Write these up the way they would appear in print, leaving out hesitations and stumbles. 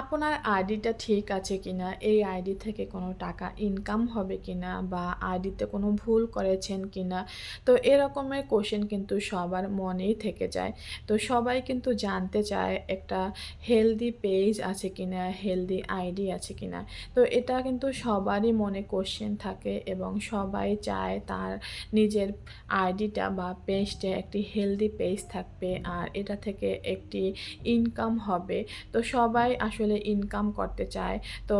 আপনার আইডিটা ঠিক আছে কিনা, এই আইডি থেকে কোনো টাকা ইনকাম হবে কিনা বা আইডিতে কোনো ভুল করেছেন কিনা। তো এরকমের কোশ্চেন কিন্তু সবার মনেই থেকে যায়। তো সবাই কিন্তু জানতে চায় একটা হেলদি পেজ আছে কিনা, হেলদি আইডি আছে কিনা। তো এটা কিন্তু সবারই মনে কোশ্চেন থাকে এবং সবাই চায় তার নিজের আইডিটা বা পেজটা একটি হেলদি পেজ থাকবে আর এটা থেকে একটি ইনকাম হবে। তো সবাই আসলে ইনকাম করতে চায়। তো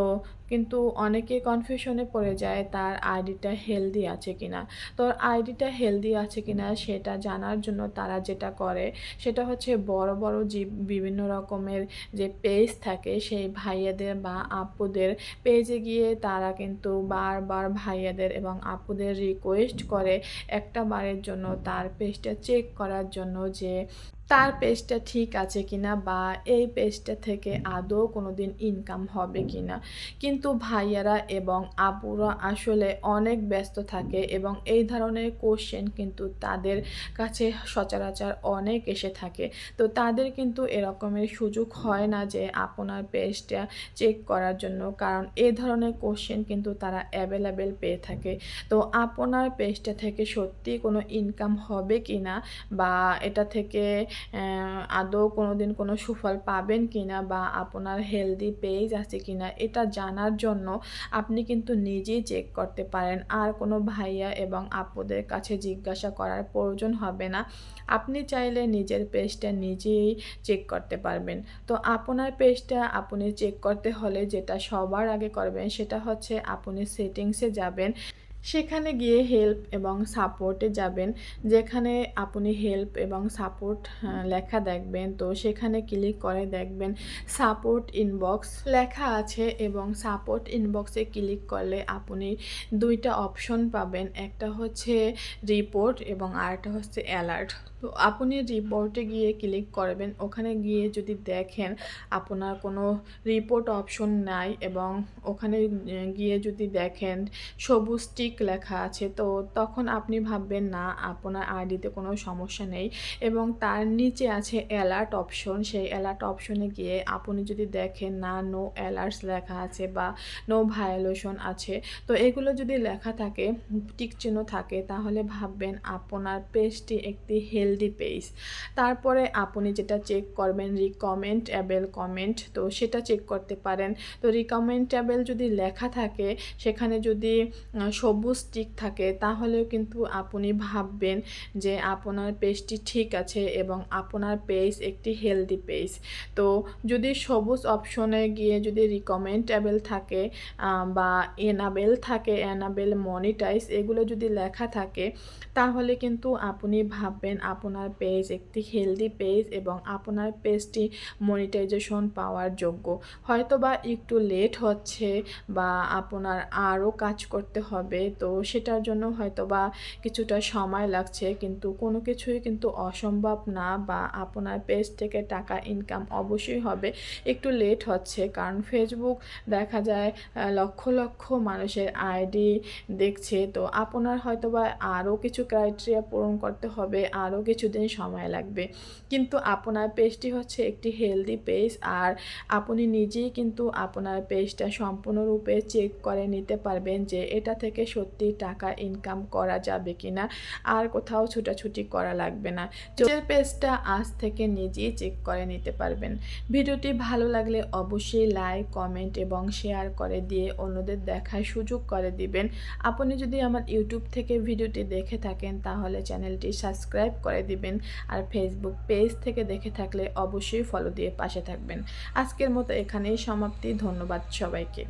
কিন্তু অনেকে কনফিউশনে পড়ে যায় তার আইডিটা হেলদি আছে কিনা। তো আইডিটা হেলদি আছে কিনা সেটা জানার জন্য তারা যেটা করে সেটা হচ্ছে বড়, বড় যে বিভিন্ন রকমের যে পেজ থাকে সেই ভাইয়াদের বা আপুদের পেজে গিয়ে তারা কিন্তু বারবার ভাইয়াদের এবং আপুদের রিকোয়েস্ট করে একটা বারের জন্য তার পেজটা চেক করার জন্য যে তার পেজটা ঠিক আছে কিনা বা এই পেজটা থেকে আদৌ কোনোদিন ইনকাম হবে কিনা। কিন্তু ভাইয়ারা এবং আপুরা আসলে অনেক ব্যস্ত থাকে এবং এই ধরনের কোশ্চেন কিন্তু তাদের কাছে সচরাচর অনেক এসে থাকে। তো তাদের কিন্তু এরকমের সুযোগ হয় না যে আপনার পেজটা চেক করার জন্য, কারণ এ ধরনের কোশ্চেন কিন্তু তারা অ্যাভেলেবেল পেয়ে থাকে। তো আপনার পেজটা থেকে সত্যিই কোনো ইনকাম হবে কিনা বা এটা থেকে আদৌ কোনোদিন কোনো সুফল পাবেন কিনা বা আপনার হেলদি পেজ আছে কিনা এটা জানার জন্য আপনি কিন্তু নিজেই চেক করতে পারেন। আর কোনো ভাইয়া এবং আপুদের কাছে জিজ্ঞাসা করার প্রয়োজন হবে না। আপনি চাইলে নিজের পেজটা নিজেই চেক করতে পারবেন। তো আপনার পেজটা আপনি চেক করতে হলে যেটা সবার আগে করবেন সেটা হচ্ছে আপনি সেটিংসে যাবেন। সেখানে গিয়ে হেল্প এবং সাপোর্টে যাবেন। যেখানে আপনি হেল্প এবং সাপোর্ট লেখা দেখবেন, তো সেখানে ক্লিক করে দেখবেন সাপোর্ট ইনবক্স লেখা আছে এবং সাপোর্ট ইনবক্সে ক্লিক করলে আপনি ২ টা অপশন পাবেন। একটা হচ্ছে রিপোর্ট এবং আরেকটা হচ্ছে অ্যালার্ট। তো আপনি রিপোর্টে গিয়ে ক্লিক করবেন। ওখানে গিয়ে যদি দেখেন আপনার কোনো রিপোর্ট অপশন নাই এবং ওখানে গিয়ে যদি দেখেন সবুজ টিক লেখা আছে, তো তখন আপনি ভাববেন না আপনার আইডিতে কোনো সমস্যা নেই এবং তার নিচে আছে অ্যালার্ট অপশন। সেই অ্যালার্ট অপশনে গিয়ে আপনি যদি দেখেন না নো অ্যালার্টস লেখা আছে বা নো ভায়োলেশন আছে, তো এগুলো যদি লেখা থাকে, টিক চিহ্ন থাকে, তাহলে ভাববেন আপনার পেজটি একটি হেলদি পেজ। তারপরে আপনি যেটা চেক করবেন রিকমেন্ডেবল কমেন্ট, তো সেটা চেক করতে পারেন। তো রিকমেন্ডেবল যদি লেখা থাকে সেখানে যদি সবুজ টিক থাকে তাহলেও কিন্তু আপনি ভাববেন যে আপনার পেজটি ঠিক আছে এবং আপনার পেজ একটি হেলদি পেজ। তো যদি সবুজ অপশনে গিয়ে যদি রিকমেন্ডেবল থাকে বা এনাবেল থাকে, এনাবেল মনিটাইজ এগুলো যদি লেখা থাকে তাহলে কিন্তু আপনি ভাববেন আপনার পেজ একটি হেলদি পেজ এবং আপনার পেজটি মনিটাইজেশন পাওয়ার যোগ্য। হয়তোবা একটু লেট হচ্ছে বা আপনার আরও কাজ করতে হবে, তো সেটার জন্য হয়তোবা কিছুটা সময় লাগছে, কিন্তু কোনো কিছুই কিন্তু অসম্ভব না বা আপনার পেজ থেকে টাকা ইনকাম অবশ্যই হবে। একটু লেট হচ্ছে কারণ ফেসবুক দেখা যায় লক্ষ লক্ষ মানুষের আইডি দেখছে, তো আপনার হয়তোবা আরও কিছু ক্রাইটেরিয়া পূরণ করতে হবে, আরও কিছুদিন সময় লাগবে। কিন্তু আপনার পেজটি হচ্ছে একটি হেলদি পেজ আর আপনি নিজেই কিন্তু আপনার পেজটা সম্পূর্ণরূপে চেক করে নিতে পারবেন যে এটা থেকে সত্যি টাকা ইনকাম করা যাবে কিনা, আর কোথাও ছুটাছুটি করা লাগবে না। নিজের পেজটা আজ থেকে নিজেই চেক করে নিতে পারবেন। ভিডিওটি ভালো লাগলে অবশ্যই লাইক, কমেন্ট এবং শেয়ার করে দিয়ে অন্যদের দেখার সুযোগ করে দিবেন। আপনি যদি আমার ইউটিউব থেকে ভিডিওটি দেখে থাকেন তাহলে চ্যানেলটি সাবস্ক্রাইব করে দিবেন আর ফেসবুক পেজ থেকে দেখে থাকলে অবশ্যই ফলো দিয়ে পাশে থাকবেন। আজকের মতো এখানেই সমাপ্তি। ধন্যবাদ সবাইকে।